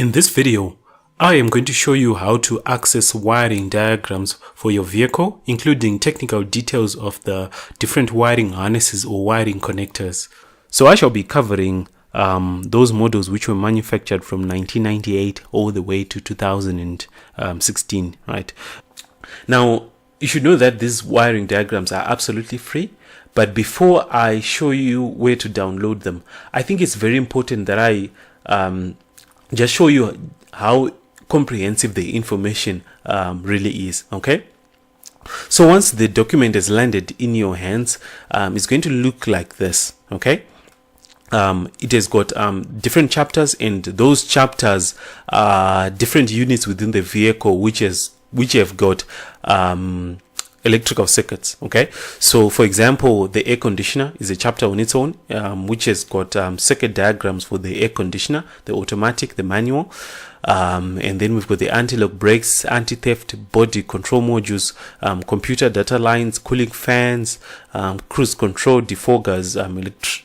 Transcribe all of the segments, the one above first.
In this video, I am going to show you how to access wiring diagrams for your vehicle, including technical details of the different wiring harnesses or wiring connectors. So I shall be covering those models which were manufactured from 1998 all the way to 2016, right? Now, you should know that these wiring diagrams are absolutely free. But before I show you where to download them, I think it's very important that I just show you how comprehensive the information really is. Okay, so once the document has landed in your hands, it's going to look like this. Okay, it has got different chapters, and those chapters are different units within the vehicle which have got electrical circuits. Okay, so for example, the air conditioner is a chapter on its own, which has got circuit diagrams for the air conditioner, the automatic, the manual, and then we've got the anti-lock brakes, anti-theft, body control modules, computer data lines, cooling fans, cruise control, defoggers,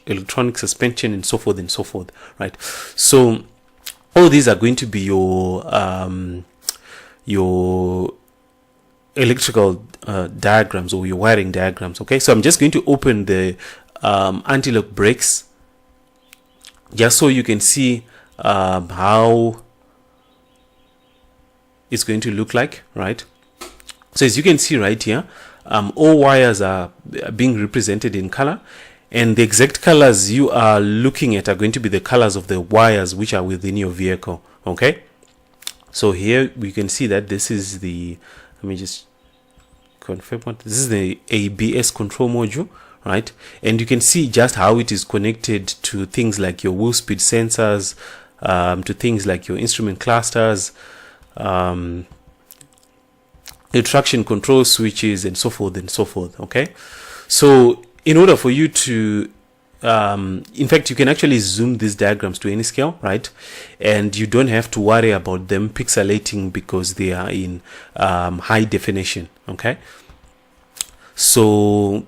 electronic suspension, and so forth and so forth, right? So all these are going to be your electrical diagrams or your wiring diagrams. Okay, so I'm just going to open the anti-lock brakes just so you can see how it's going to look like, right? So as you can see right here, all wires are being represented in color, and the exact colors you are looking at are going to be the colors of the wires which are within your vehicle. Okay, so here we can see that this is the, let me just confirm what this is, the ABS control module, right? And you can see just how it is connected to things like your wheel speed sensors, to things like your instrument clusters, the traction control switches, and so forth and so forth. Okay, so in order for you to in fact, you can actually zoom these diagrams to any scale, right? And you don't have to worry about them pixelating because they are in high definition. Okay, so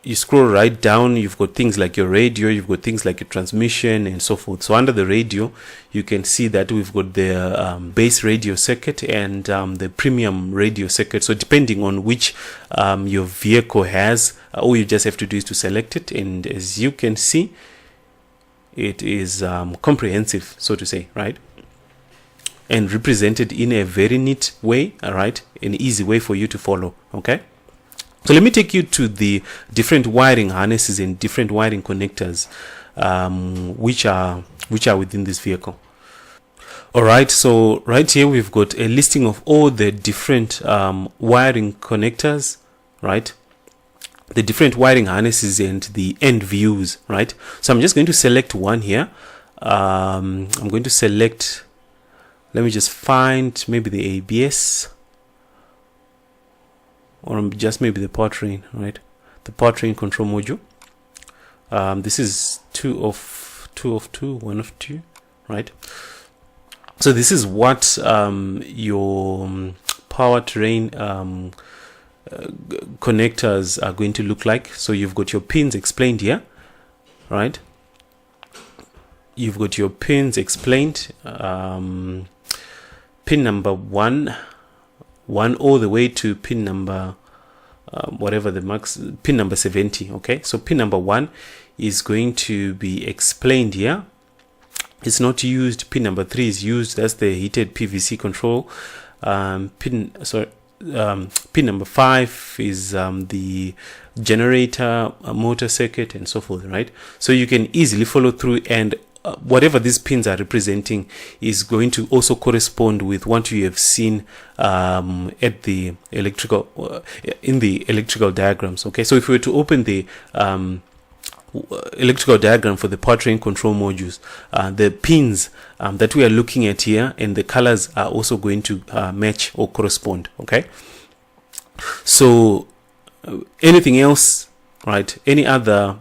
you scroll right down, you've got things like your radio, you've got things like your transmission, and so forth. So under the radio, you can see that we've got the base radio circuit and the premium radio circuit. So depending on which your vehicle has, all you just have to do is to select it, and as you can see, it is comprehensive, so to say, right? And represented in a very neat way, all right? An easy way for you to follow. Okay, so let me take you to the different wiring harnesses and different wiring connectors which are within this vehicle. All right, so right here we've got a listing of all the different wiring connectors, right? The different wiring harnesses and the end views, right? So I'm just going to select one here. I'm going to select, let me just find maybe the ABS, or just maybe the powertrain, right? The powertrain control module. This is 2 of 2, 1 of 2, right? So this is what your powertrain connectors are going to look like. So you've got your pins explained here, right? You've got your pins explained, pin number 1 all the way to pin number whatever the max, pin number 70. Okay, so pin number 1 is going to be explained here. It's not used. Pin number 3 is used. That's the heated PVC control. Pin number 5 is the generator motor circuit, and so forth, right? So you can easily follow through, and whatever these pins are representing is going to also correspond with what you have seen at the electrical in the electrical diagrams. Okay, so if we were to open the electrical diagram for the powertrain control modules, the pins that we are looking at here and the colors are also going to match or correspond. Okay, so anything else, right? Any other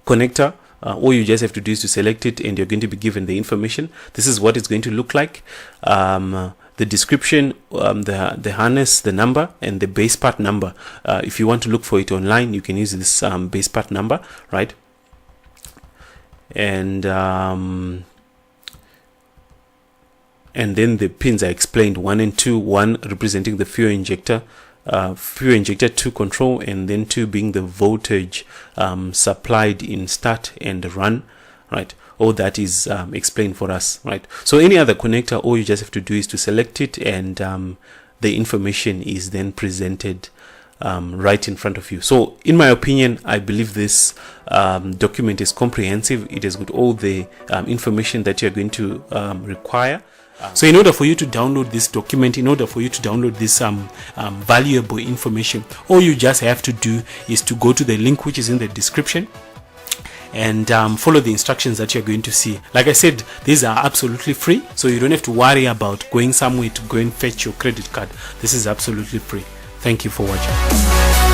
connector, all you just have to do is to select it, and you're going to be given the information. This is what it's going to look like. The description, the harness, the number, and the base part number. If you want to look for it online, you can use this base part number, right? And and then the pins are explained, 1 and 2, 1 representing the fuel injector 2 control, and then 2 being the voltage supplied in start and run, right? All that is explained for us, right? So any other connector, all you just have to do is to select it, and the information is then presented right in front of you. So in my opinion, I believe this document is comprehensive. It has got all the information that you're going to require. So in order for you to download this document, in order for you to download this valuable information, all you just have to do is to go to the link which is in the description and follow the instructions that you're going to see. Like I said, these are absolutely free, so you don't have to worry about going somewhere to go and fetch your credit card. This is absolutely free. Thank you for watching.